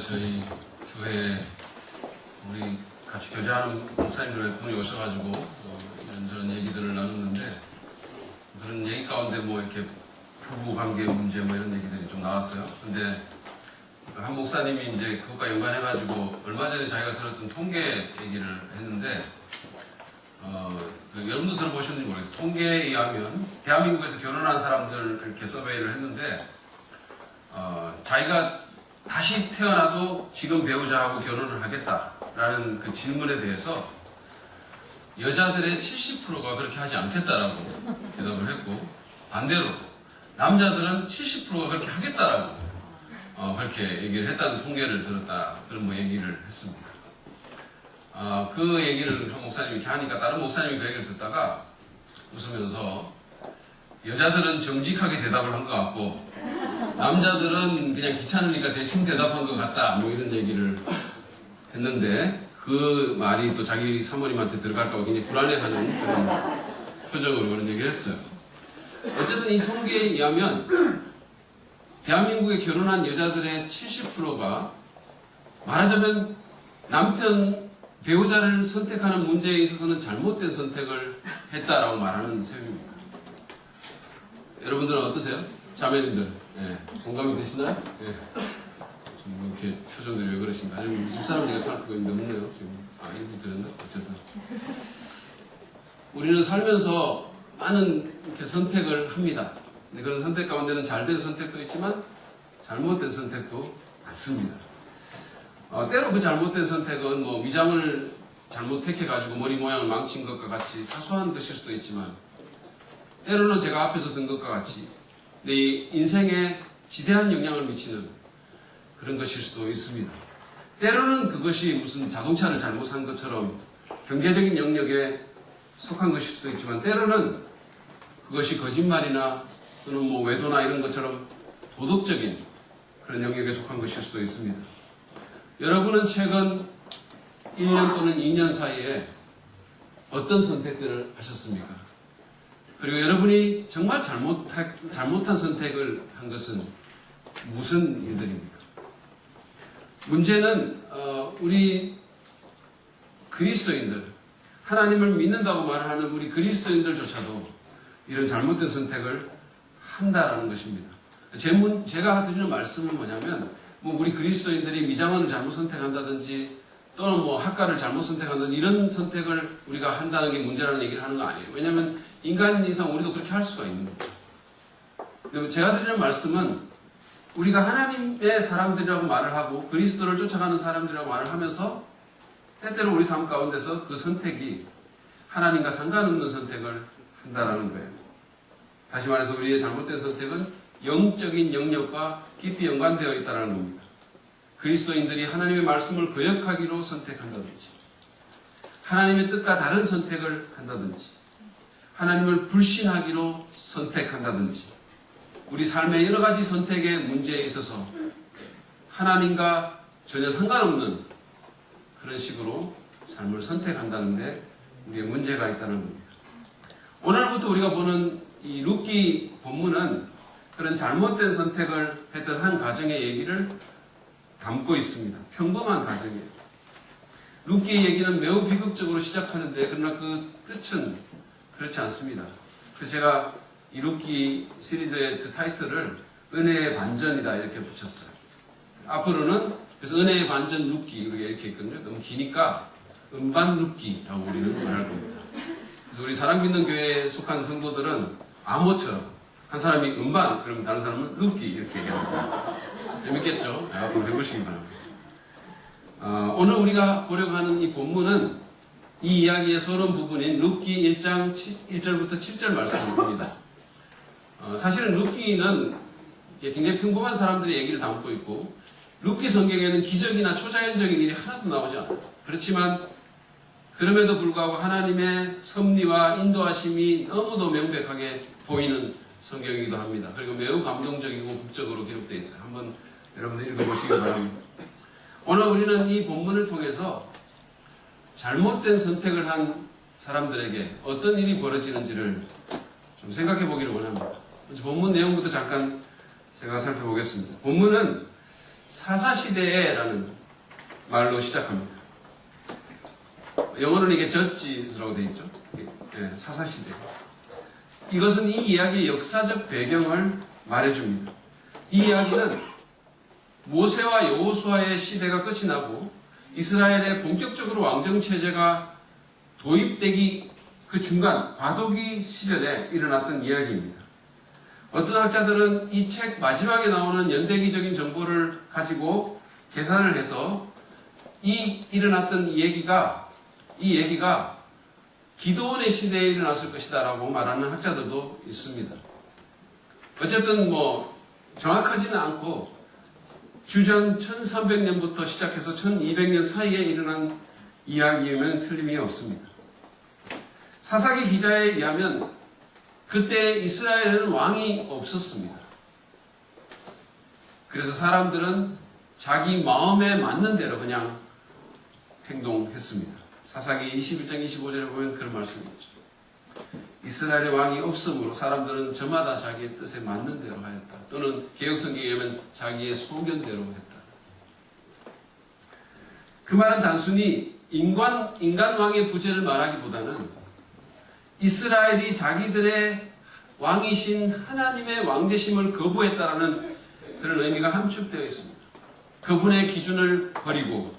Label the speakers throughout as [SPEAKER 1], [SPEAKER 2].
[SPEAKER 1] 저희 교회에 우리 같이 교제하는 목사님들 몇 분이 오셔가지고 이런저런 얘기들을 나눴는데, 그런 얘기 가운데 뭐 이렇게 부부 관계 문제 뭐 이런 얘기들이 좀 나왔어요. 근데 한 목사님이 이제 그것과 연관해가지고 얼마 전에 자기가 들었던 통계 얘기를 했는데, 여러분도 들어보셨는지 모르겠어요. 통계에 의하면 대한민국에서 결혼한 사람들 이렇게 서베이를 했는데, 자기가 다시 태어나도 지금 배우자하고 결혼을 하겠다라는 그 질문에 대해서 여자들의 70%가 그렇게 하지 않겠다라고 대답을 했고, 반대로 남자들은 70%가 그렇게 하겠다라고 그렇게 얘기를 했다는 통계를 들었다, 그런 뭐 얘기를 했습니다. 그 얘기를 한 목사님이 이렇게 하니까 다른 목사님이 그 얘기를 듣다가 웃으면서 여자들은 정직하게 대답을 한 것 같고 남자들은 그냥 귀찮으니까 대충 대답한 것 같다, 뭐 이런 얘기를 했는데, 그 말이 또 자기 사모님한테 들어갈까 봐 굉장히 불안해하는 그런 표정으로 그런 얘기를 했어요. 어쨌든 이 통계에 의하면 대한민국에 결혼한 여자들의 70%가 말하자면 남편, 배우자를 선택하는 문제에 있어서는 잘못된 선택을 했다라고 말하는 셈입니다. 여러분들은 어떠세요? 자매님들, 예, 공감이 되시나요? 예. 좀 이렇게 표정들이 왜 그러신가? 지금 집사람 얘기가 살피고 있는데 없네요. 지금 일부 들었나? 어쨌든 우리는 살면서 많은 이렇게 선택을 합니다. 근데 그런 선택 가운데는 잘된 선택도 있지만 잘못된 선택도 많습니다. 때로 그 잘못된 선택은 뭐 위장을 잘못 택해가지고 머리 모양을 망친 것과 같이 사소한 것일 수도 있지만, 때로는 제가 앞에서 든 것과 같이 내 인생에 지대한 영향을 미치는 그런 것일 수도 있습니다. 때로는 그것이 무슨 자동차를 잘못 산 것처럼 경제적인 영역에 속한 것일 수도 있지만, 때로는 그것이 거짓말이나 또는 뭐 외도나 이런 것처럼 도덕적인 그런 영역에 속한 것일 수도 있습니다. 여러분은 최근 1년 또는 2년 사이에 어떤 선택들을 하셨습니까? 그리고 여러분이 정말 잘못한 선택을 한 것은 무슨 일들입니까? 문제는 우리 그리스도인들, 하나님을 믿는다고 말하는 우리 그리스도인들조차도 이런 잘못된 선택을 한다라는 것입니다. 제가 드리는 말씀은 뭐냐면, 뭐 우리 그리스도인들이 미장원을 잘못 선택한다든지 또는 뭐 학과를 잘못 선택한다든지 이런 선택을 우리가 한다는 게 문제라는 얘기를 하는 거 아니에요. 왜냐하면 인간인 이상 우리도 그렇게 할 수가 있는 거예요. 제가 드리는 말씀은 우리가 하나님의 사람들이라고 말을 하고 그리스도를 쫓아가는 사람들이라고 말을 하면서 때때로 우리 삶 가운데서 그 선택이 하나님과 상관없는 선택을 한다라는 거예요. 다시 말해서 우리의 잘못된 선택은 영적인 영역과 깊이 연관되어 있다는 겁니다. 그리스도인들이 하나님의 말씀을 거역하기로 선택한다든지, 하나님의 뜻과 다른 선택을 한다든지, 하나님을 불신하기로 선택한다든지, 우리 삶의 여러 가지 선택의 문제에 있어서 하나님과 전혀 상관없는 그런 식으로 삶을 선택한다는데 우리의 문제가 있다는 겁니다. 오늘부터 우리가 보는 이 룻기 본문은 그런 잘못된 선택을 했던 한 가정의 얘기를 담고 있습니다. 평범한 가정이에요. 룻기의 얘기는 매우 비극적으로 시작하는데, 그러나 그 끝은 그렇지 않습니다. 그래서 제가 이 룻기 시리즈의 그 타이틀을 은혜의 반전이다 이렇게 붙였어요. 앞으로는 그래서 은혜의 반전 룻기 이렇게 있거든요. 너무 기니까 음반 룻기라고 우리는 말할 겁니다. 그래서 우리 사랑 믿는 교회에 속한 성도들은 암호처럼 한 사람이 음반, 그러면 다른 사람은 룻기 이렇게 얘기합니다. 재밌겠죠? 한번 해보시기 바랍니다. 오늘 우리가 보려고 하는 이 본문은 이 이야기의 서론 부분인 룻기 1장 1절부터 7절 말씀입니다. 사실은 룻기는 굉장히 평범한 사람들의 얘기를 담고 있고, 룻기 성경에는 기적이나 초자연적인 일이 하나도 나오지 않아요. 그렇지만 그럼에도 불구하고 하나님의 섭리와 인도하심이 너무도 명백하게 보이는 성경이기도 합니다. 그리고 매우 감동적이고 극적으로 기록되어 있어요. 한번 여러분들 읽어보시기 바랍니다. 오늘 우리는 이 본문을 통해서 잘못된 선택을 한 사람들에게 어떤 일이 벌어지는지를 좀 생각해 보기를 원합니다. 먼저 본문 내용부터 잠깐 제가 살펴보겠습니다. 본문은 사사시대라는 말로 시작합니다. 영어로는 이게 저지스라고 되어 있죠. 사사시대. 이것은 이 이야기의 역사적 배경을 말해줍니다. 이 이야기는 모세와 여호수아의 시대가 끝이 나고 이스라엘의 본격적으로 왕정체제가 도입되기 그 중간 과도기 시절에 일어났던 이야기입니다. 어떤 학자들은 이 책 마지막에 나오는 연대기적인 정보를 가지고 계산을 해서 이 일어났던 이 얘기가 기드온의 시대에 일어났을 것이다 라고 말하는 학자들도 있습니다. 어쨌든 정확하지는 않고 주전 1300년부터 시작해서 1200년 사이에 일어난 이야기에는 틀림이 없습니다. 사사기 기자에 의하면 그때 이스라엘에는 왕이 없었습니다. 그래서 사람들은 자기 마음에 맞는 대로 그냥 행동했습니다. 사사기 21장 25절에 보면 그런 말씀이 있죠. 이스라엘의 왕이 없으므로 사람들은 저마다 자기의 뜻에 맞는 대로 하였다. 또는 개혁성경에 의하면 자기의 소견대로 했다. 그 말은 단순히 인간 왕의 부재를 말하기보다는 이스라엘이 자기들의 왕이신 하나님의 왕되심을 거부했다라는 그런 의미가 함축되어 있습니다. 그분의 기준을 버리고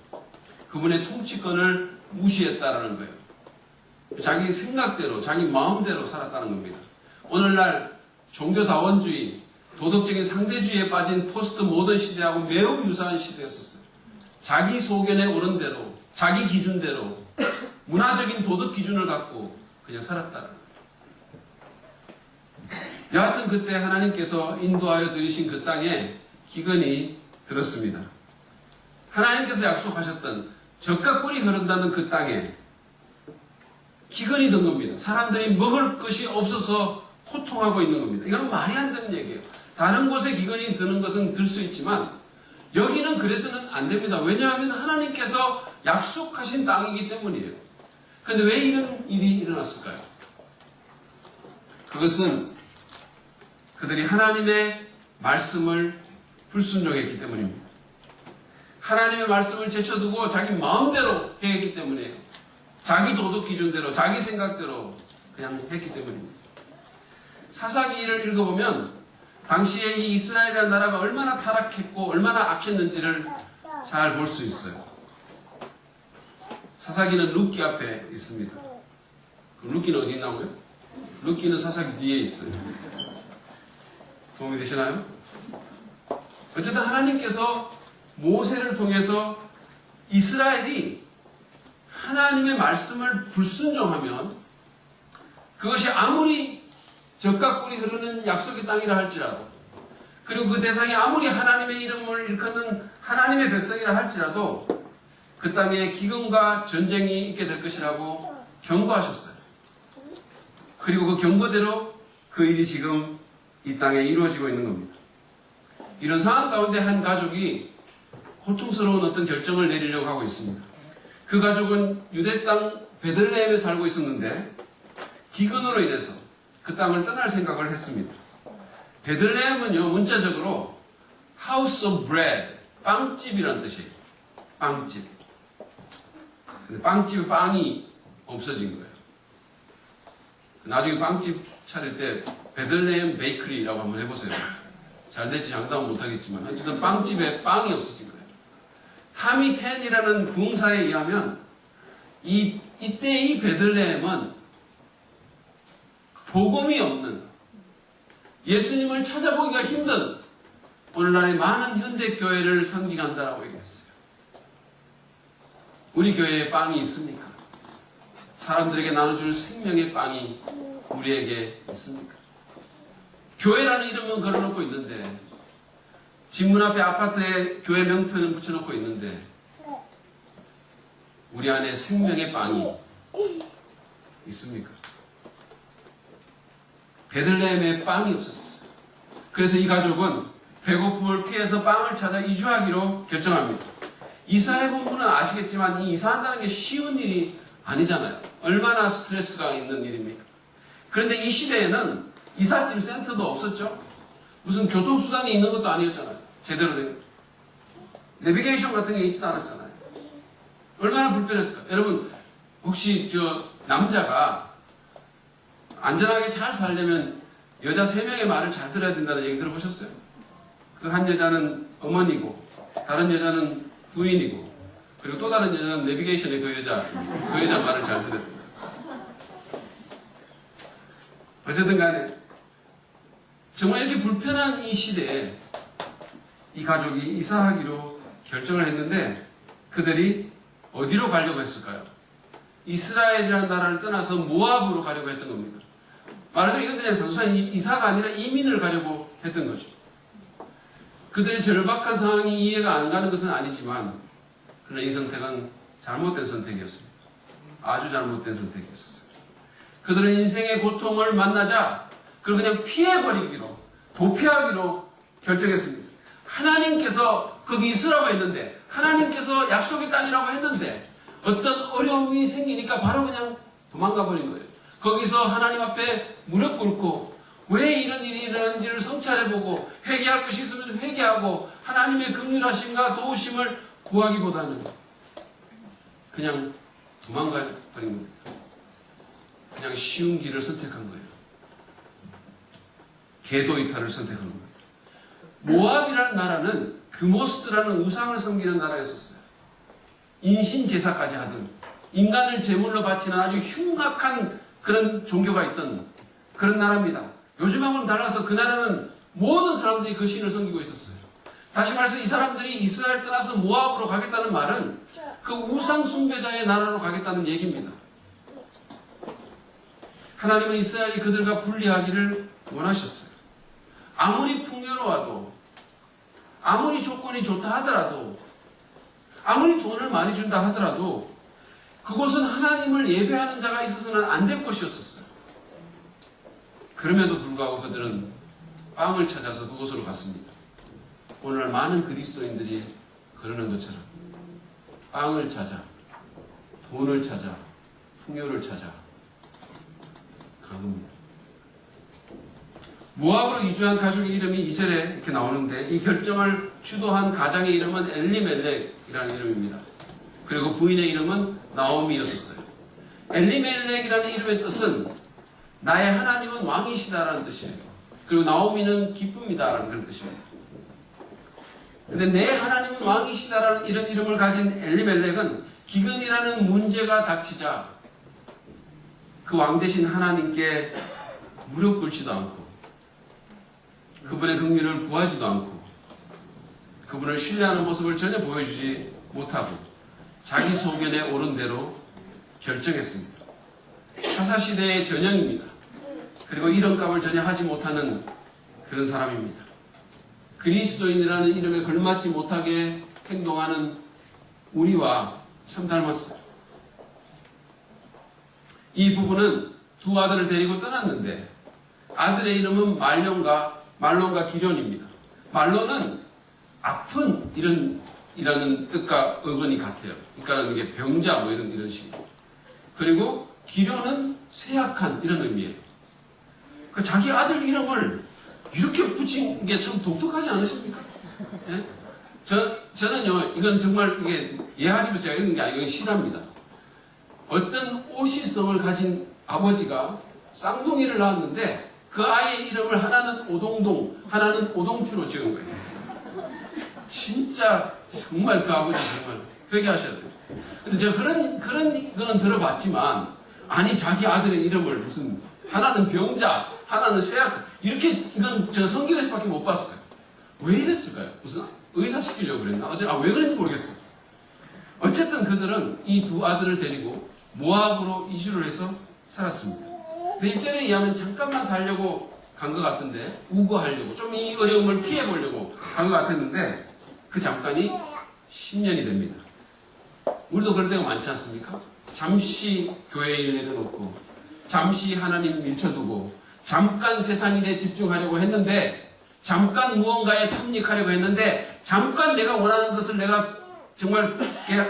[SPEAKER 1] 그분의 통치권을 무시했다라는 거예요. 자기 생각대로, 자기 마음대로 살았다는 겁니다. 오늘날 종교다원주의, 도덕적인 상대주의에 빠진 포스트 모던 시대하고 매우 유사한 시대였었어요. 자기 소견에 오른 대로, 자기 기준대로, 문화적인 도덕 기준을 갖고 그냥 살았다는 거예요. 여하튼 그때 하나님께서 인도하여 들이신 그 땅에 기근이 들었습니다. 하나님께서 약속하셨던 젖과 꿀이 흐른다는 그 땅에 기근이 든 겁니다. 사람들이 먹을 것이 없어서 고통하고 있는 겁니다. 이건 말이 안 되는 얘기예요. 다른 곳에 기근이 드는 것은 들 수 있지만 여기는 그래서는 안 됩니다. 왜냐하면 하나님께서 약속하신 땅이기 때문이에요. 그런데 왜 이런 일이 일어났을까요? 그것은 그들이 하나님의 말씀을 불순종했기 때문입니다. 하나님의 말씀을 제쳐두고 자기 마음대로 행했기 때문이에요. 자기 도덕 기준대로, 자기 생각대로 그냥 했기 때문입니다. 사사기를 읽어보면 당시에 이 이스라엘이라는 나라가 얼마나 타락했고 얼마나 악했는지를 잘 볼 수 있어요. 사사기는 룻기 앞에 있습니다. 룻기는 어디 있나고요? 룻기는 사사기 뒤에 있어요. 도움이 되시나요? 어쨌든 하나님께서 모세를 통해서 이스라엘이 하나님의 말씀을 불순종하면 그것이 아무리 젖과 꿀이 흐르는 약속의 땅이라 할지라도 그리고 그 대상이 아무리 하나님의 이름을 일컫는 하나님의 백성이라 할지라도 그 땅에 기근과 전쟁이 있게 될 것이라고 경고하셨어요. 그리고 그 경고대로 그 일이 지금 이 땅에 이루어지고 있는 겁니다. 이런 상황 가운데 한 가족이 고통스러운 어떤 결정을 내리려고 하고 있습니다. 그 가족은 유대 땅 베들레헴에 살고 있었는데 기근으로 인해서 그 땅을 떠날 생각을 했습니다. 베들레헴은요, 문자적으로 House of Bread, 빵집이라는 뜻이에요. 빵집. 근데 빵집에 빵이 없어진 거예요. 나중에 빵집 차릴 때 베들레헴 베이커리라고 한번 해보세요. 잘 될지 장담은 못하겠지만 어쨌든 빵집에 빵이 없어진 거예요. 하미텐이라는 궁사에 의하면 이때 이 베들레헴은 복음이 없는 예수님을 찾아보기가 힘든 오늘날의 많은 현대 교회를 상징한다라고 얘기했어요. 우리 교회에 빵이 있습니까? 사람들에게 나눠줄 생명의 빵이 우리에게 있습니까? 교회라는 이름은 걸어놓고 있는데 집 문 앞에 아파트에 교회 명표는 붙여놓고 있는데 우리 안에 생명의 빵이 있습니까? 베들레헴에 빵이 없어졌어요. 그래서 이 가족은 배고픔을 피해서 빵을 찾아 이주하기로 결정합니다. 이사해 본 분은 아시겠지만 이 이사한다는 게 쉬운 일이 아니잖아요. 얼마나 스트레스가 있는 일입니까? 그런데 이 시대에는 이삿짐 센터도 없었죠. 무슨 교통수단이 있는 것도 아니었잖아요. 제대로 된 것. 내비게이션 같은 게 있지도 않았잖아요. 얼마나 불편했을까? 여러분, 혹시 남자가 안전하게 잘 살려면 여자 3명의 말을 잘 들어야 된다는 얘기 들어보셨어요? 그 한 여자는 어머니고, 다른 여자는 부인이고, 그리고 또 다른 여자는 내비게이션의 그 여자 말을 잘 들어야 된다. 어쨌든 간에, 정말 이렇게 불편한 이 시대에 이 가족이 이사하기로 결정을 했는데, 그들이 어디로 가려고 했을까요? 이스라엘이라는 나라를 떠나서 모압으로 가려고 했던 겁니다. 말하자면 이건 그냥 단순한 이사가 아니라 이민을 가려고 했던 거죠. 그들의 절박한 상황이 이해가 안 가는 것은 아니지만, 그러나 이 선택은 잘못된 선택이었습니다. 아주 잘못된 선택이었었어요. 그들은 인생의 고통을 만나자 그걸 그냥 피해버리기로, 도피하기로 결정했습니다. 하나님께서 거기 있으라고 했는데, 하나님께서 약속의 땅이라고 했는데, 어떤 어려움이 생기니까 바로 그냥 도망가 버린 거예요. 거기서 하나님 앞에 무릎 꿇고 왜 이런 일이 일어나는지를 성찰해보고 회개할 것이 있으면 회개하고 하나님의 긍휼하심과 도우심을 구하기보다는 그냥 도망가 버린 겁니다. 그냥 쉬운 길을 선택한 거예요. 궤도 이탈을 선택한 겁니다. 모압이라는 나라는 그모스라는 우상을 섬기는 나라였었어요. 인신제사까지 하던, 인간을 제물로 바치는 아주 흉악한 그런 종교가 있던 그런 나라입니다. 요즘하고는 달라서 그 나라는 모든 사람들이 그 신을 섬기고 있었어요. 다시 말해서 이 사람들이 이스라엘 떠나서 모압으로 가겠다는 말은 그 우상 숭배자의 나라로 가겠다는 얘기입니다. 하나님은 이스라엘이 그들과 분리하기를 원하셨어요. 아무리 풍요로워도, 아무리 조건이 좋다 하더라도, 아무리 돈을 많이 준다 하더라도 그곳은 하나님을 예배하는 자가 있어서는 안 될 곳이었었어요. 그럼에도 불구하고 그들은 빵을 찾아서 그곳으로 갔습니다. 오늘날 많은 그리스도인들이 그러는 것처럼 빵을 찾아, 돈을 찾아, 풍요를 찾아 간 겁니다. 모압으로 이주한 가족의 이름이 2절에 이렇게 나오는데, 이 결정을 주도한 가장의 이름은 엘리멜렉이라는 이름입니다. 그리고 부인의 이름은 나오미였었어요. 엘리멜렉이라는 이름의 뜻은 나의 하나님은 왕이시다라는 뜻이에요. 그리고 나오미는 기쁨이다라는 그런 뜻입니다. 근데 내 하나님은 왕이시다라는 이런 이름을 가진 엘리멜렉은 기근이라는 문제가 닥치자 그 왕 대신 하나님께 무릎 꿇지도 않고 그분의 긍휼을 구하지도 않고 그분을 신뢰하는 모습을 전혀 보여주지 못하고 자기 소견에 옳은 대로 결정했습니다. 사사시대의 전형입니다. 그리고 이름값을 전혀 하지 못하는 그런 사람입니다. 그리스도인이라는 이름에 걸맞지 못하게 행동하는 우리와 참 닮았어요. 이 부부는 두 아들을 데리고 떠났는데 아들의 이름은 말론과 기련입니다. 말론은 아픈 이라는 뜻과 어근이 같아요. 그러니까 이게 병자 뭐 이런 식이고. 그리고 기련은 쇠약한 이런 의미예요. 그러니까 자기 아들 이름을 이렇게 붙인 게 참 독특하지 않으십니까? 예? 저는요, 이건 정말 이게 이해하시면서 제가 읽는 게 아니고 이건 실화입니다. 어떤 오시성을 가진 아버지가 쌍둥이를 낳았는데 그 아이의 이름을 하나는 오동동, 하나는 오동추로 지은 거예요. 진짜 정말 그 아버지 정말 회개하셔야 돼요. 근데 제가 그런 거는 들어봤지만, 아니 자기 아들의 이름을 무슨 하나는 병자, 하나는 쇠약, 이렇게 이건 제가 성경에서밖에 못 봤어요. 왜 이랬을까요? 무슨 의사 시키려고 그랬나? 왜 그랬는지 모르겠어요. 어쨌든 그들은 이 두 아들을 데리고 모압으로 이주를 해서 살았습니다. 근데 1절에 의하면 잠깐만 살려고 간 것 같은데, 우거하려고, 좀 이 어려움을 피해보려고 간 것 같았는데, 그 잠깐이 10년이 됩니다. 우리도 그럴 때가 많지 않습니까? 잠시 교회 일 내려놓고, 잠시 하나님 밀쳐두고, 잠깐 세상 일에 집중하려고 했는데, 잠깐 무언가에 탐닉하려고 했는데, 잠깐 내가 원하는 것을 내가 정말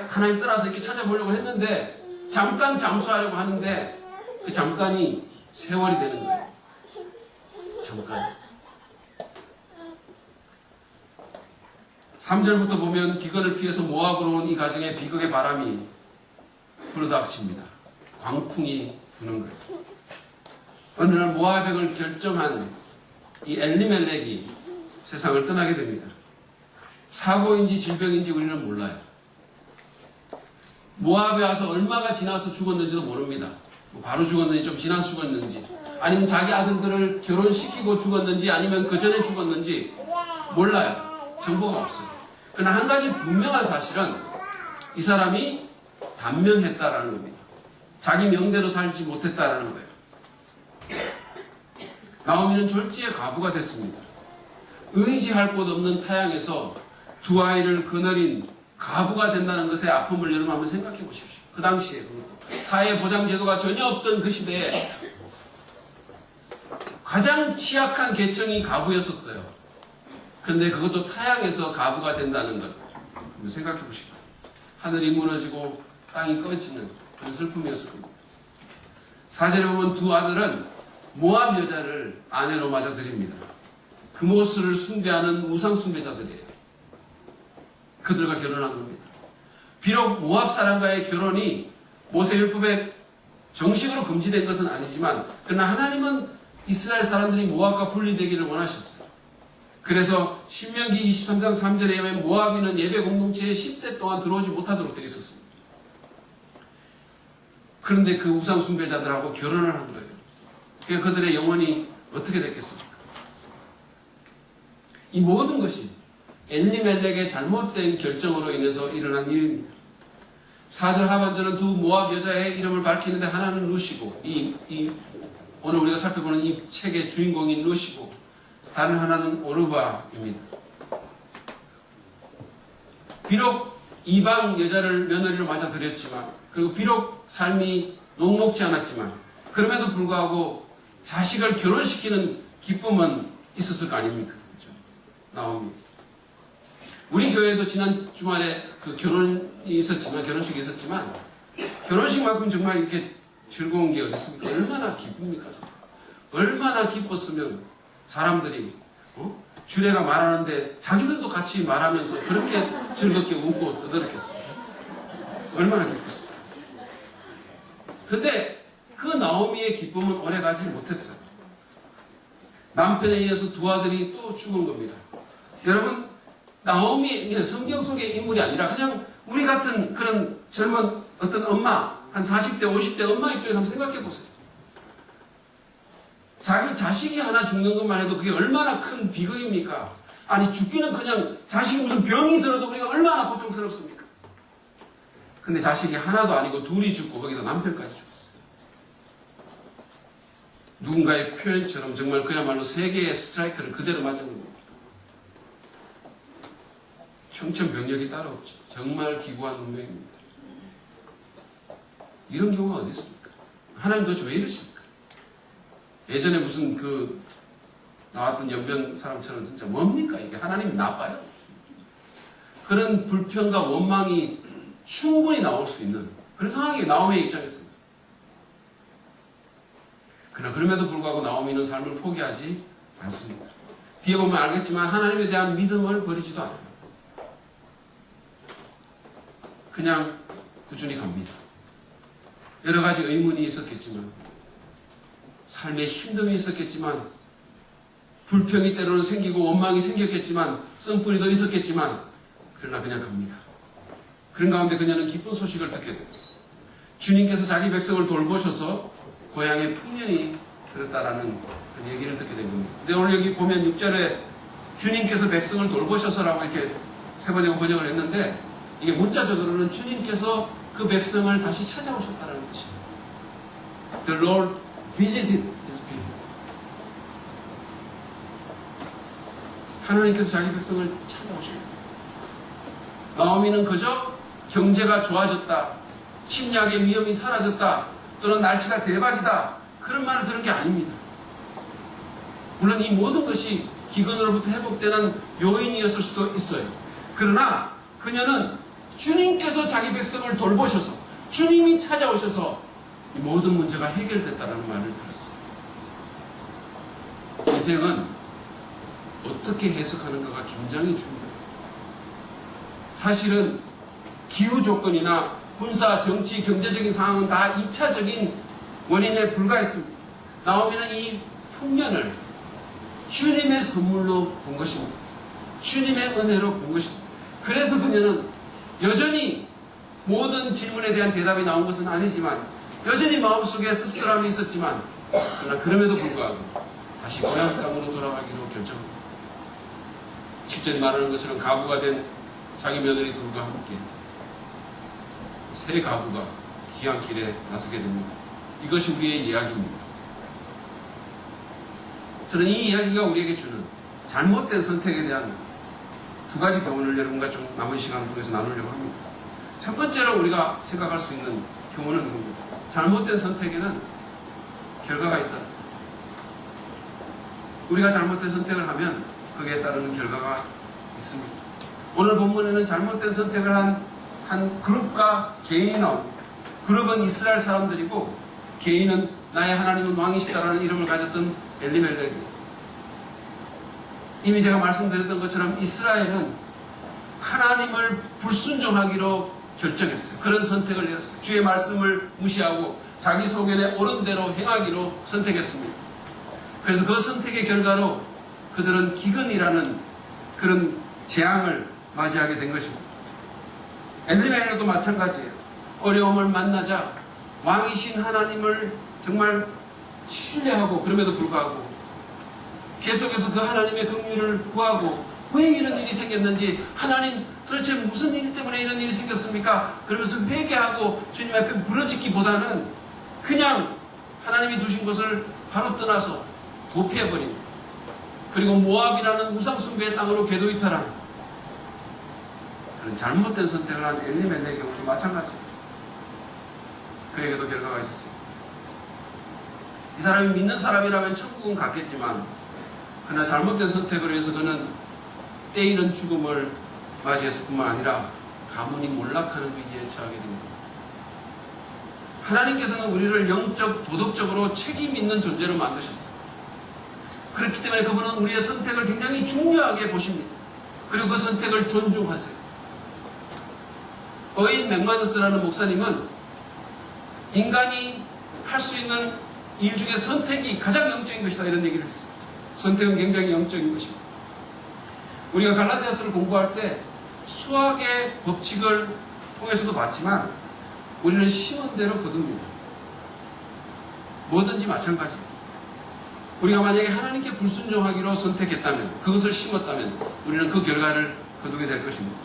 [SPEAKER 1] 하나님 따라서 이렇게 찾아보려고 했는데, 잠깐 잠수하려고 하는데, 그 잠깐이 세월이 되는 거예요. 잠깐. 3절부터 보면 기근을 피해서 모압으로 온 이 가정에 비극의 바람이 불어닥칩니다. 광풍이 부는 거예요. 어느 날 모압액을 결정한 이 엘리멜렉이 세상을 떠나게 됩니다. 사고인지 질병인지 우리는 몰라요. 모압에 와서 얼마가 지나서 죽었는지도 모릅니다. 바로 죽었는지 좀 지나서 죽었는지 아니면 자기 아들들을 결혼시키고 죽었는지 아니면 그 전에 죽었는지 몰라요. 정보가 없어요. 그러나 한 가지 분명한 사실은 이 사람이 단명했다라는 겁니다. 자기 명대로 살지 못했다라는 거예요. 나오미는 졸지에 과부가 됐습니다. 의지할 곳 없는 타향에서 두 아이를 거느린 과부가 된다는 것의 아픔을 여러분 한번 생각해 보십시오. 그 당시에 사회보장제도가 전혀 없던 그 시대에 가장 취약한 계층이 과부였었어요. 그런데 그것도 타향에서 과부가 된다는 것 한번 생각해 보시고 하늘이 무너지고 땅이 꺼지는 그런 슬픔이었을 겁니다. 4절에 보면 두 아들은 모압 여자를 아내로 맞아들입니다. 금오스를 숭배하는 우상 숭배자들이에요. 그들과 결혼한 겁니다. 비록 모압 사람과의 결혼이 모세율법에 정식으로 금지된 것은 아니지만 그러나 하나님은 이스라엘 사람들이 모압과 분리되기를 원하셨어요. 그래서 신명기 23장 3절에 의하면 모압인은 예배 공동체에 10대 동안 들어오지 못하도록 되어 있었습니다. 그런데 그 우상 숭배자들하고 결혼을 한 거예요. 그러니까 그들의 영혼이 어떻게 됐겠습니까? 이 모든 것이 엘리멜렉의 잘못된 결정으로 인해서 일어난 일입니다. 4절 하반절은 두 모압 여자의 이름을 밝히는데 하나는 루시고 오늘 우리가 살펴보는 이 책의 주인공인 루시고 다른 하나는 오르바입니다. 비록 이방 여자를 며느리로 맞아들였지만 그리고 비록 삶이 녹록지 않았지만 그럼에도 불구하고 자식을 결혼시키는 기쁨은 있었을 거 아닙니까? 그렇죠? 나오미. 우리 교회도 지난 주말에 그 결혼식이 있었지만 결혼식만큼 정말 이렇게 즐거운 게 어디 있습니까? 얼마나 기쁩니까? 얼마나 기뻤으면 사람들이 주례가 말하는데 자기들도 같이 말하면서 그렇게 즐겁게 웃고 떠들었겠어요. 얼마나 기뻤어요. 근데 그 나오미의 기쁨은 오래가지 못했어요. 남편에 의해서 두 아들이 또 죽은 겁니다. 여러분 나오미 성경 속의 인물이 아니라 그냥 우리 같은 그런 젊은 어떤 엄마 한 40대 50대 엄마 입장에서 한번 생각해 보세요. 자기 자식이 하나 죽는 것만 해도 그게 얼마나 큰 비극입니까? 아니 죽기는 그냥 자식이 무슨 병이 들어도 우리가 얼마나 고통스럽습니까? 근데 자식이 하나도 아니고 둘이 죽고 거기다 남편까지 죽었어요. 누군가의 표현처럼 정말 그야말로 세계의 스트라이크를 그대로 맞은 겁니다. 청천벽력이 따로 없죠. 정말 기구한 운명입니다. 이런 경우가 어디 있습니까? 하나님 도대체 왜 이러십니까? 예전에 무슨 나왔던 연변 사람처럼 진짜 뭡니까 이게? 하나님이 나빠요? 그런 불평과 원망이 충분히 나올 수 있는 그런 상황이 나오미의 입장이었습니다. 그러나 그럼에도 불구하고 나오미는 삶을 포기하지 않습니다. 뒤에 보면 알겠지만 하나님에 대한 믿음을 버리지도 않아요. 그냥 꾸준히 갑니다. 여러 가지 의문이 있었겠지만 삶에 힘듦이 있었겠지만 불평이 때로는 생기고 원망이 생겼겠지만 썽뿌리도 있었겠지만 그러나 그냥 갑니다. 그런 가운데 그녀는 기쁜 소식을 듣게 됩니다. 주님께서 자기 백성을 돌보셔서 고향에 풍년이 들었다라는 그 얘기를 듣게 된 겁니다. 근데 오늘 여기 보면 6절에 주님께서 백성을 돌보셔서라고 이렇게 세 번째 번역을 했는데 이게 문자적으로는 주님께서 그 백성을 다시 찾아오셨다는 것이에요. The Lord visited His people. 하나님께서 자기 백성을 찾아오십니다. 나오미는 그저 경제가 좋아졌다, 침략의 위험이 사라졌다, 또는 날씨가 대박이다 그런 말을 들은 게 아닙니다. 물론 이 모든 것이 기근으로부터 회복되는 요인이었을 수도 있어요. 그러나 그녀는 주님께서 자기 백성을 돌보셔서 주님이 찾아오셔서 이 모든 문제가 해결됐다는 말을 들었어요. 인생은 어떻게 해석하는가가 굉장히 중요해요. 사실은 기후 조건이나 군사, 정치, 경제적인 상황은 다 2차적인 원인에 불과했습니다. 나오미는 이 풍년을 주님의 선물로 본 것입니다. 주님의 은혜로 본 것입니다. 그래서 그녀는 여전히 모든 질문에 대한 대답이 나온 것은 아니지만 여전히 마음속에 씁쓸함이 있었지만 그러나 그럼에도 불구하고 다시 고향 땅으로 돌아가기로 결정합니다. 7절이 말하는 것처럼 가부가 된 자기 며느리 둘과 함께 새 가부가 귀한 길에 나서게 됩니다. 이것이 우리의 이야기입니다. 저는 이 이야기가 우리에게 주는 잘못된 선택에 대한 두 가지 교훈을 여러분과 좀 남은 시간을 통해서 나누려고 합니다. 첫 번째로 우리가 생각할 수 있는 교훈은 이겁니다. 잘못된 선택에는 결과가 있다. 우리가 잘못된 선택을 하면 거기에 따르는 결과가 있습니다. 오늘 본문에는 잘못된 선택을 한 그룹과 개인이 나옵니다. 그룹은 이스라엘 사람들이고 개인은 나의 하나님은 왕이시다라는 이름을 가졌던 엘리멜렉입니다. 이미 제가 말씀드렸던 것처럼 이스라엘은 하나님을 불순종하기로 결정했어요. 그런 선택을 내렸어요. 주의 말씀을 무시하고 자기 소견에 옳은 대로 행하기로 선택했습니다. 그래서 그 선택의 결과로 그들은 기근이라는 그런 재앙을 맞이하게 된 것입니다. 엘리멜렉도 마찬가지예요. 어려움을 만나자 왕이신 하나님을 정말 신뢰하고 그럼에도 불구하고 계속해서 그 하나님의 긍휼을 구하고 왜 이런 일이 생겼는지 하나님 도대체 무슨 일 때문에 이런 일이 생겼습니까? 그러면서 회개하고 주님 앞에 부르짖기보다는 그냥 하나님이 두신 것을 바로 떠나서 도피해버립니다. 그리고 모압이라는 우상숭배의 땅으로 궤도이탈하는 그런 잘못된 선택을 한 엘리멜렉의 경우도 마찬가지입니다. 그에게도 결과가 있었습니다. 이 사람이 믿는 사람이라면 천국은 갔겠지만 그러나 잘못된 선택을 위해서 그는 때이른 죽음을 맞이했을 뿐만 아니라 가문이 몰락하는 위기에 처하게 됩니다. 하나님께서는 우리를 영적, 도덕적으로 책임 있는 존재로 만드셨어요. 그렇기 때문에 그분은 우리의 선택을 굉장히 중요하게 보십니다. 그리고 그 선택을 존중하세요. 어인 맥마너스라는 목사님은 인간이 할 수 있는 일 중에 선택이 가장 영적인 것이다 이런 얘기를 했어요. 선택은 굉장히 영적인 것입니다. 우리가 갈라디아서를 공부할 때 수학의 법칙을 통해서도 봤지만 우리는 심은 대로 거둡니다. 뭐든지 마찬가지입니다. 우리가 만약에 하나님께 불순종하기로 선택했다면 그것을 심었다면 우리는 그 결과를 거두게 될 것입니다.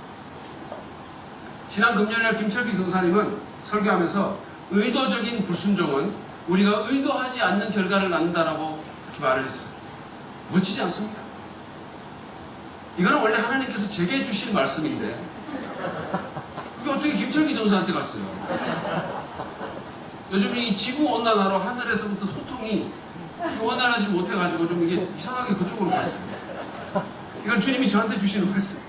[SPEAKER 1] 지난 금요일날 김철기 교사님은 설교하면서 의도적인 불순종은 우리가 의도하지 않는 결과를 낳는다라고 그렇게 말을 했어요. 멋지지 않습니까? 이거는 원래 하나님께서 제게 주신 말씀인데 그게 어떻게 김철기 전사한테 갔어요? 요즘 이 지구온난화로 하늘에서부터 소통이 원활하지 못해가지고 좀 이게 이상하게 그쪽으로 갔어요. 이건 주님이 저한테 주시는 말씀.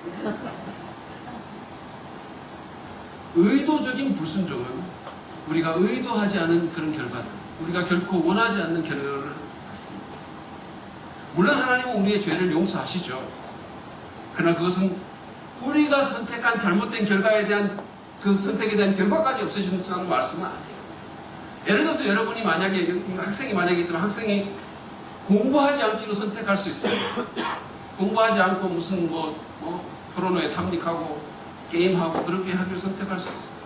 [SPEAKER 1] 의도적인 불순종은 우리가 의도하지 않은 그런 결과들, 우리가 결코 원하지 않는 결과를 갖습니다. 물론 하나님은 우리의 죄를 용서하시죠. 그러나 그것은 우리가 선택한 잘못된 결과에 대한 그 선택에 대한 결과까지 없애준다는 말씀은 아니에요. 예를 들어서 여러분이 만약에 학생이 만약에 있다면 학생이 공부하지 않기로 선택할 수 있어요. 공부하지 않고 무슨 포르노에 탐닉하고 게임하고 그렇게 하기로 선택할 수 있어요.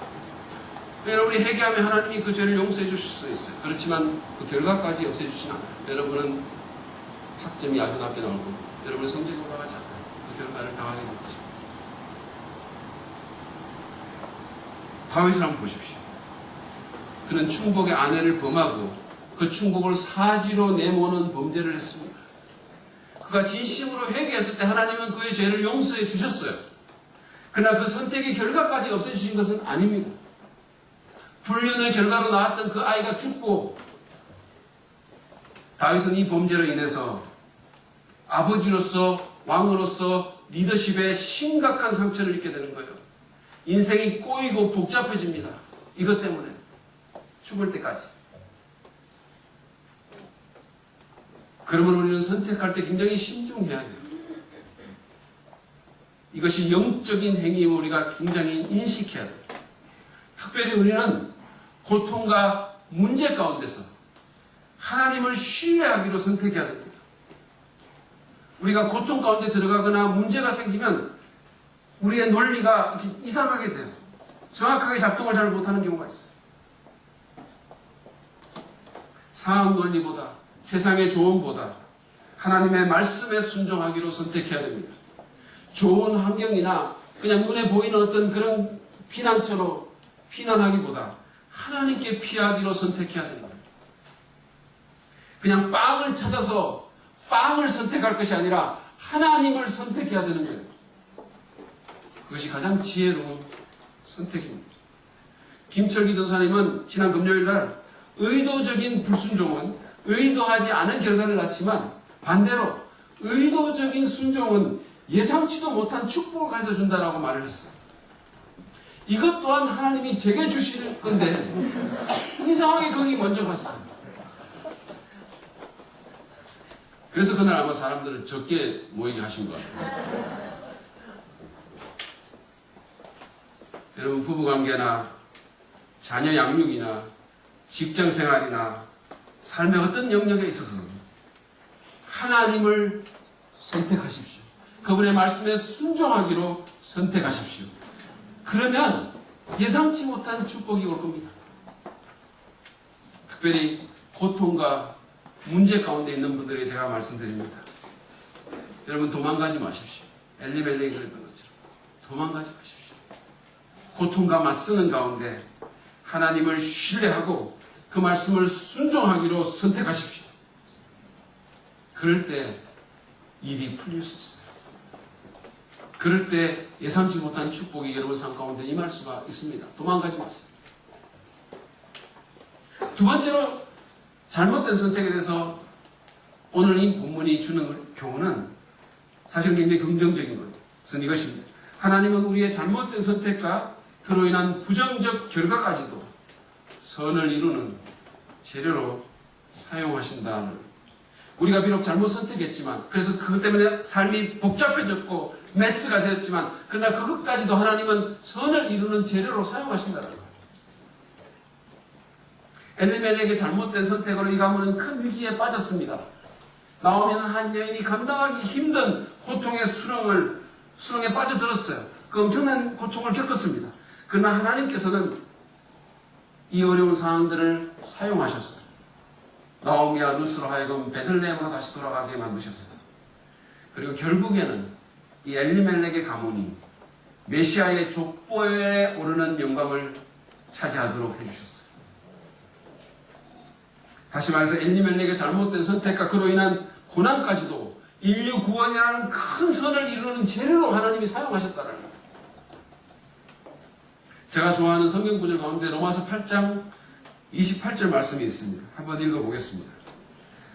[SPEAKER 1] 여러분이 회개하면 하나님이 그 죄를 용서해 주실 수 있어요. 그렇지만 그 결과까지 없애주시나 여러분은 학점이 아주 낮게 나올 거고 여러분의 성적이 올라가지 않아요. 그 결과를 당하게 될 것입니다. 다윗을 한번 보십시오. 그는 충복의 아내를 범하고 그 충복을 사지로 내모는 범죄를 했습니다. 그가 진심으로 회개했을 때 하나님은 그의 죄를 용서해 주셨어요. 그러나 그 선택의 결과까지 없애주신 것은 아닙니다. 불륜의 결과로 나왔던 그 아이가 죽고 다윗은 이 범죄로 인해서 아버지로서 왕으로서 리더십에 심각한 상처를 입게 되는 거예요. 인생이 꼬이고 복잡해집니다. 이것 때문에 죽을 때까지. 그러면 우리는 선택할 때 굉장히 신중해야 돼요. 이것이 영적인 행위임을 우리가 굉장히 인식해야 됩니다. 특별히 우리는 고통과 문제 가운데서 하나님을 신뢰하기로 선택해야 됩니다. 우리가 고통 가운데 들어가거나 문제가 생기면 우리의 논리가 이렇게 이상하게 돼요. 정확하게 작동을 잘 못하는 경우가 있어요. 상황 논리보다, 세상의 조언보다 하나님의 말씀에 순종하기로 선택해야 됩니다. 좋은 환경이나 그냥 눈에 보이는 어떤 그런 피난처로 피난하기보다 하나님께 피하기로 선택해야 됩니다. 그냥 빵을 찾아서 빵을 선택할 것이 아니라 하나님을 선택해야 되는 거예요. 그것이 가장 지혜로운 선택입니다. 김철기 전사님은 지난 금요일날 의도적인 불순종은 의도하지 않은 결과를 낳지만 반대로 의도적인 순종은 예상치도 못한 축복을 가져다 준다라고 말을 했어요. 이것 또한 하나님이 제게 주실 건데 이상하게 거기 먼저 갔어요. 그래서 그날 아마 사람들을 적게 모이게 하신 것 같아요. 여러분, 부부관계나 자녀 양육이나 직장생활이나 삶의 어떤 영역에 있어서 하나님을 선택하십시오. 그분의 말씀에 순종하기로 선택하십시오. 그러면 예상치 못한 축복이 올 겁니다. 특별히 고통과 문제 가운데 있는 분들에게 제가 말씀드립니다. 여러분, 도망가지 마십시오. 엘리멜렉이 그랬던 것처럼 도망가지 마십시오. 고통과 맞서는 가운데 하나님을 신뢰하고 그 말씀을 순종하기로 선택하십시오. 그럴 때 일이 풀릴 수 있어요. 그럴 때 예상치 못한 축복이 여러분 삶 가운데 임할 수가 있습니다. 도망가지 마세요. 두 번째로 잘못된 선택에 대해서 오늘 이 본문이 주는 교훈은 사실 굉장히 긍정적인 거예요. 그래서 이것입니다. 하나님은 우리의 잘못된 선택과 그로 인한 부정적 결과까지도 선을 이루는 재료로 사용하신다는, 우리가 비록 잘못 선택했지만, 그래서 그것 때문에 삶이 복잡해졌고 메스가 되었지만, 그러나 그것까지도 하나님은 선을 이루는 재료로 사용하신다는 거예요. 엘리멜렉의 잘못된 선택으로 이 가문은 큰 위기에 빠졌습니다. 나오미는 한 여인이 감당하기 힘든 고통의 수렁에 빠져들었어요. 그 엄청난 고통을 겪었습니다. 그러나 하나님께서는 이 어려운 상황들을 사용하셨어요. 나오미와 루스로 하여금 베들레헴으로 다시 돌아가게 만드셨어요. 그리고 결국에는 이 엘리멜렉의 가문이 메시아의 족보에 오르는 영광을 차지하도록 해주셨어요. 다시 말해서 엘리멜렉의 잘못된 선택과 그로 인한 고난까지도 인류 구원이라는 큰 선을 이루는 재료로 하나님이 사용하셨다는 거예요. 제가 좋아하는 성경 구절 가운데 로마서 8장 28절 말씀이 있습니다. 한번 읽어보겠습니다.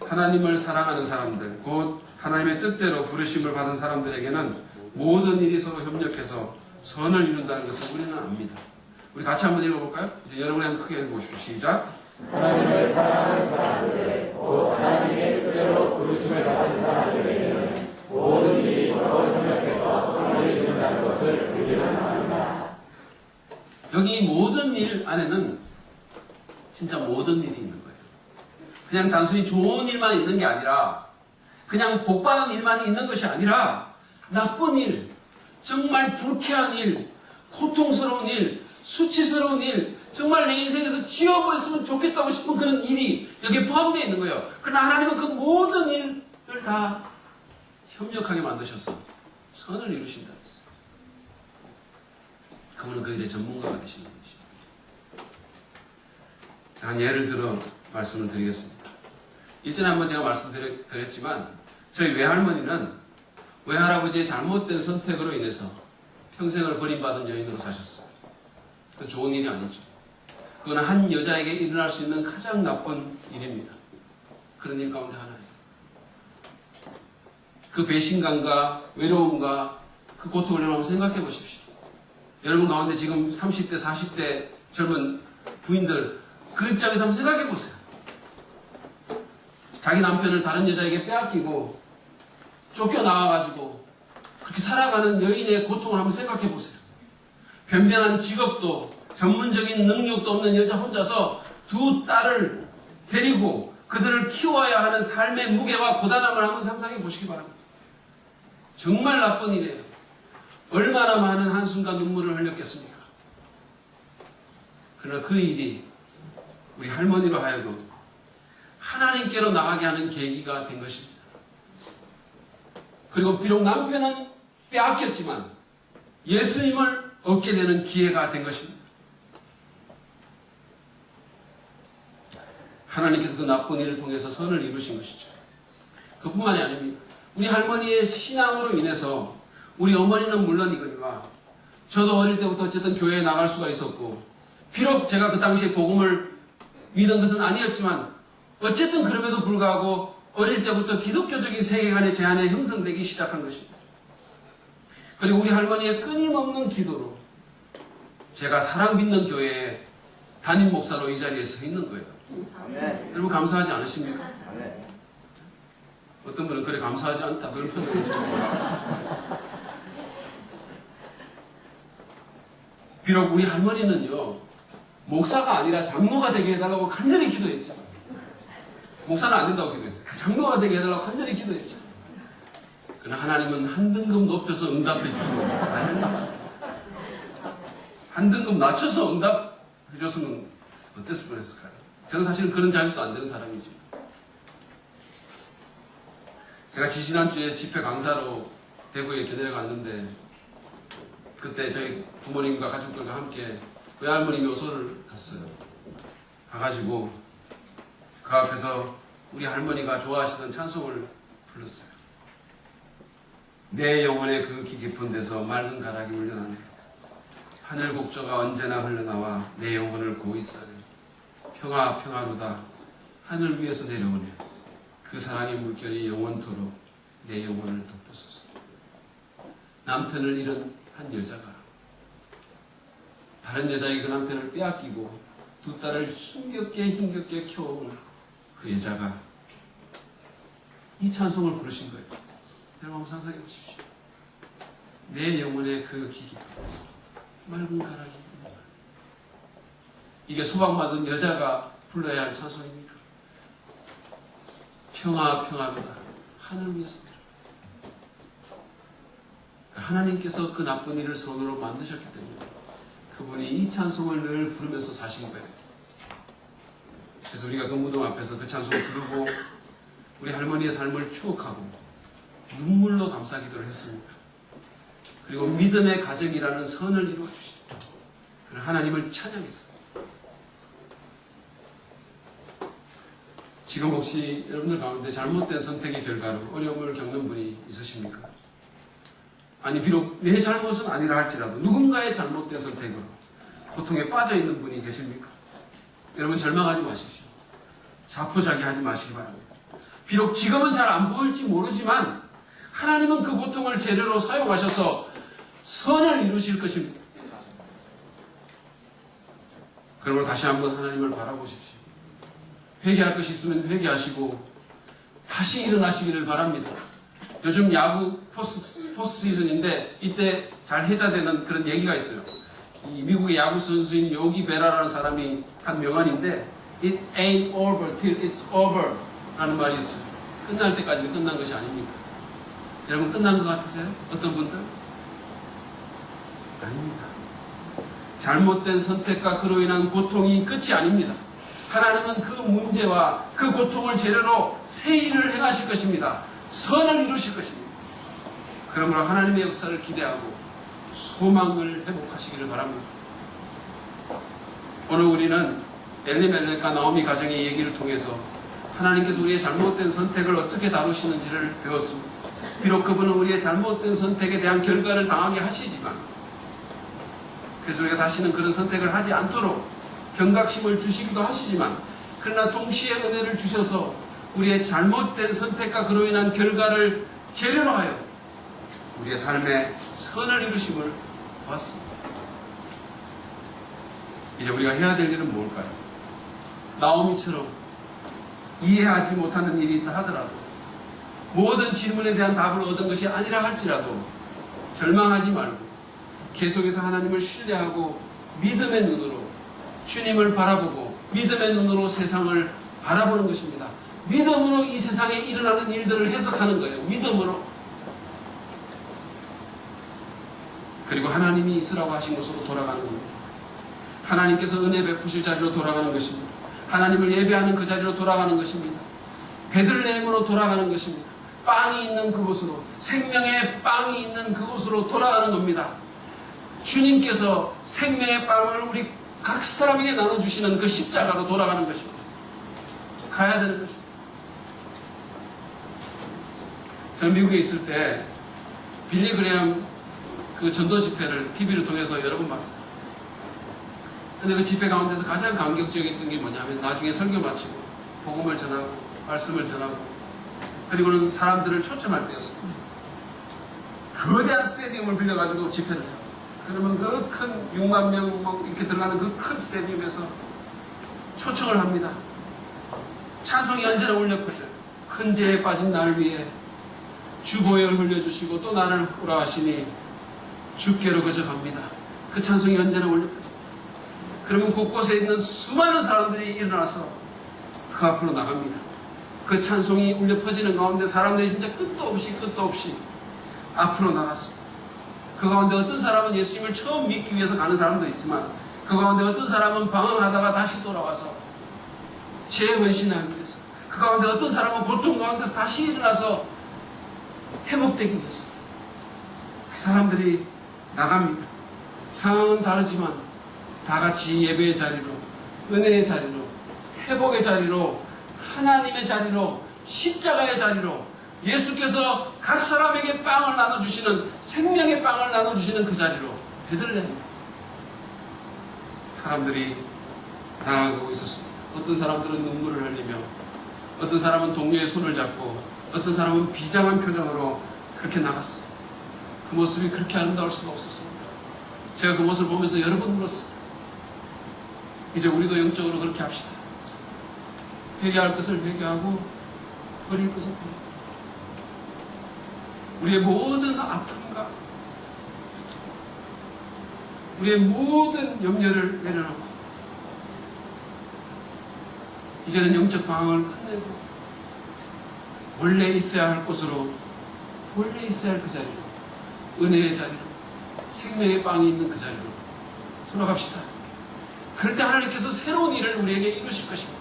[SPEAKER 1] 하나님을 사랑하는 사람들, 곧 하나님의 뜻대로 부르심을 받은 사람들에게는 모든 일이 서로 협력해서 선을 이룬다는 것을 우리는 압니다. 우리 같이 한번 읽어볼까요? 이제 여러분이 한번 크게 읽어보십시오. 시작.
[SPEAKER 2] 하나님을 사랑하는 사람들, 곧 하나님의 뜻대로 부르심을 받은 사람들에게는 모든 일이 서로 협력해서 선을 이룬다는 것을 우리는 압니다.
[SPEAKER 1] 여기 모든 일 안에는 진짜 모든 일이 있는 거예요. 그냥 단순히 좋은 일만 있는 게 아니라, 그냥 복받은 일만 있는 것이 아니라, 나쁜 일, 정말 불쾌한 일, 고통스러운 일, 수치스러운 일, 정말 내 인생에서 지워버렸으면 좋겠다고 싶은 그런 일이 여기에 포함되어 있는 거예요. 그러나 하나님은 그 모든 일을 다 협력하게 만드셔서 선을 이루신다 했어요. 그분은 그 일의 전문가가 되시는 것입니다. 한 예를 들어 말씀을 드리겠습니다. 일전에 한번 제가 말씀드렸지만 저희 외할머니는 외할아버지의 잘못된 선택으로 인해서 평생을 버림받은 여인으로 사셨어요. 그 좋은 일이 아니죠. 그건 한 여자에게 일어날 수 있는 가장 나쁜 일입니다. 그런 일 가운데 하나예요. 그 배신감과 외로움과 그 고통을 한번 생각해 보십시오. 여러분 가운데 지금 30대, 40대 젊은 부인들, 그 입장에서 한번 생각해 보세요. 자기 남편을 다른 여자에게 빼앗기고 쫓겨나와가지고 그렇게 살아가는 여인의 고통을 한번 생각해 보세요. 변변한 직업도 전문적인 능력도 없는 여자 혼자서 두 딸을 데리고 그들을 키워야 하는 삶의 무게와 고단함을 한번 상상해 보시기 바랍니다. 정말 나쁜 일이에요. 얼마나 많은 한숨과 눈물을 흘렸겠습니까? 그러나 그 일이 우리 할머니로 하여금 하나님께로 나가게 하는 계기가 된 것입니다. 그리고 비록 남편은 빼앗겼지만 예수님을 얻게 되는 기회가 된 것입니다. 하나님께서 그 나쁜 일을 통해서 선을 이루신 것이죠. 그뿐만이 아닙니다. 우리 할머니의 신앙으로 인해서 우리 어머니는 물론이거니와 저도 어릴 때부터 어쨌든 교회에 나갈 수가 있었고, 비록 제가 그 당시에 복음을 믿은 것은 아니었지만 어쨌든 그럼에도 불구하고 어릴 때부터 기독교적인 세계관의 제 안에 형성되기 시작한 것입니다. 그리고 우리 할머니의 끊임없는 기도로 제가 사랑 믿는 교회에 담임 목사로 이 자리에 서 있는 거예요.
[SPEAKER 2] 아멘.
[SPEAKER 1] 여러분 감사하지 않으십니까?
[SPEAKER 2] 아멘.
[SPEAKER 1] 어떤 분은 그래 감사하지 않다 그런 표현을 해줍니다. 비록 우리 할머니는요 목사가 아니라 장로가 되게 해달라고 간절히 기도했죠. 목사는 안 된다고 기도했어요. 장로가 되게 해달라고 간절히 기도했죠. 그러나 하나님은 한 등급 높여서 응답해 주십니다. 아닙니다. 한 등급 낮춰서 응답해 줬으면 어땠을 뻔했을까요? 저는 사실은 그런 자격도 안 되는 사람이지. 제가 지지난주에 집회 강사로 대구에 교대를 갔는데 그때 저희 부모님과 가족들과 함께 외할머니 묘소를 갔어요. 가가지고 그 앞에서 우리 할머니가 좋아하시던 찬송을 불렀어요. 내 영혼의 그 깊은 데서 맑은 가락이 울려나네. 하늘 곡조가 언제나 흘러나와 내 영혼을 고이 싸네. 평화 평화로다 하늘 위에서 내려오네. 그 사랑의 물결이 영원토록 내 영혼을 덮어소서. 남편을 잃은 한 여자가 다른 여자에게 그 남편을 빼앗기고 두 딸을 힘겹게 키워온 그 여자가 이 찬송을 부르신 거예요. 여러분 한번 상상해 보십시오. 내 영혼의 그 깊은 곳에서 맑은 가락이 이게 소방받은 여자가 불러야 할 찬송입니까? 평화로다 하늘 위에서 하나님께서 그 나쁜 일을 선으로 만드셨기 때문에 그분이 이 찬송을 늘 부르면서 사신 거예요. 그래서 우리가 그 무덤 앞에서 그 찬송을 부르고 우리 할머니의 삶을 추억하고 눈물로 감사기도를 했습니다. 그리고 믿음의 가정이라는 선을 이루어주시죠. 하나님을 찬양했어요. 지금 혹시 여러분들 가운데 잘못된 선택의 결과로 어려움을 겪는 분이 있으십니까? 아니 비록 내 잘못은 아니라 할지라도 누군가의 잘못된 선택으로 고통에 빠져있는 분이 계십니까? 여러분 절망하지 마십시오. 자포자기하지 마시기 바랍니다. 비록 지금은 잘 안 보일지 모르지만 하나님은 그 고통을 재료로 사용하셔서 선을 이루실 것입니다. 그러므로 다시 한번 하나님을 바라보십시오. 회개할 것이 있으면 회개하시고 다시 일어나시기를 바랍니다. 요즘 야구 포스트 시즌인데 이때 잘 해자되는 그런 얘기가 있어요. 이 미국의 야구 선수인 요기 베라라는 사람이 한 명언인데 It ain't over till it's over 라는 말이 있어요. 끝날 때까지는 끝난 것이 아닙니다. 여러분 끝난 것 같으세요? 어떤 분들? 아닙니다. 잘못된 선택과 그로 인한 고통이 끝이 아닙니다. 하나님은 그 문제와 그 고통을 재료로 새 일을 행하실 것입니다. 선을 이루실 것입니다. 그러므로 하나님의 역사를 기대하고 소망을 회복하시기를 바랍니다. 오늘 우리는 엘리멜렉과 나오미 가정의 얘기를 통해서 하나님께서 우리의 잘못된 선택을 어떻게 다루시는지를 배웠습니다. 비록 그분은 우리의 잘못된 선택에 대한 결과를 당하게 하시지만 그래서 우리가 다시는 그런 선택을 하지 않도록 경각심을 주시기도 하시지만 그러나 동시에 은혜를 주셔서 우리의 잘못된 선택과 그로 인한 결과를 재료로 하여 우리의 삶에 선을 이루심을 보았습니다. 이제 우리가 해야 될 일은 뭘까요? 나오미처럼 이해하지 못하는 일이 있다 하더라도 모든 질문에 대한 답을 얻은 것이 아니라 할지라도 절망하지 말고 계속해서 하나님을 신뢰하고 믿음의 눈으로 주님을 바라보고 믿음의 눈으로 세상을 바라보는 것입니다. 믿음으로 이 세상에 일어나는 일들을 해석하는 거예요. 믿음으로. 그리고 하나님이 있으라고 하신 곳으로 돌아가는 겁니다. 하나님께서 은혜 베푸실 자리로 돌아가는 것입니다. 하나님을 예배하는 그 자리로 돌아가는 것입니다. 베들레헴으로 돌아가는 것입니다. 빵이 있는 그곳으로, 생명의 빵이 있는 그곳으로 돌아가는 겁니다. 주님께서 생명의 빵을 우리 각 사람에게 나눠주시는 그 십자가로 돌아가는 것입니다. 가야 되는 것입니다. 저는 미국에 있을 때 빌리 그레엄 그 전도 집회를 TV를 통해서 여러 번 봤어요. 근데 그 집회 가운데서 가장 감격적이었던 게 뭐냐면 나중에 설교 마치고 복음을 전하고 말씀을 전하고 그리고는 사람들을 초청할 때였습니다. 거대한 스테디움을 빌려가지고 집회를 해요. 그러면 그 큰 6만 명 이렇게 들어가는 그 큰 스테디움에서 초청을 합니다. 찬송이 언제나 울려 퍼져요. 큰 죄에 빠진 날 위해 주보혈 흘려주시고 또 나를 구라하시니 주께로 거저갑니다. 그 찬송이 언제나 울려 퍼져요. 그러면 곳곳에 있는 수많은 사람들이 일어나서 그 앞으로 나갑니다. 그 찬송이 울려 퍼지는 가운데 사람들이 진짜 끝도 없이 앞으로 나갔습니다. 그 가운데 어떤 사람은 예수님을 처음 믿기 위해서 가는 사람도 있지만 그 가운데 어떤 사람은 방황하다가 다시 돌아와서 재헌신하기 위해서 그 가운데 어떤 사람은 고통 가운데서 다시 일어나서 회복되기 위해서 그 사람들이 나갑니다. 상황은 다르지만 다 같이 예배의 자리로, 은혜의 자리로, 회복의 자리로, 하나님의 자리로, 십자가의 자리로 예수께서 각 사람에게 빵을 나눠주시는 생명의 빵을 나눠주시는 그 자리로 베들레헴 사람들이 나아가고 있었습니다. 어떤 사람들은 눈물을 흘리며 어떤 사람은 동료의 손을 잡고 어떤 사람은 비장한 표정으로 그렇게 나갔어요. 그 모습이 그렇게 아름다울 수가 없었습니다. 제가 그 모습을 보면서 여러 번 울었어요. 이제 우리도 영적으로 그렇게 합시다. 회개할 것을 회개하고 버릴 것을 버리고 우리의 모든 아픔과 우리의 모든 염려를 내려놓고 이제는 영적 방황을 끝내고 원래 있어야 할 곳으로 원래 있어야 할 그 자리로 은혜의 자리로 생명의 빵이 있는 그 자리로 돌아갑시다. 그럴 때 하나님께서 새로운 일을 우리에게 이루실 것입니다.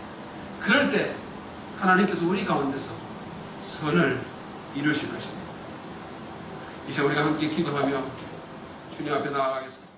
[SPEAKER 1] 그럴 때 하나님께서 우리 가운데서 선을 이루실 것입니다. 이제 우리가 함께 기도하며 주님 앞에 나아가겠습니다.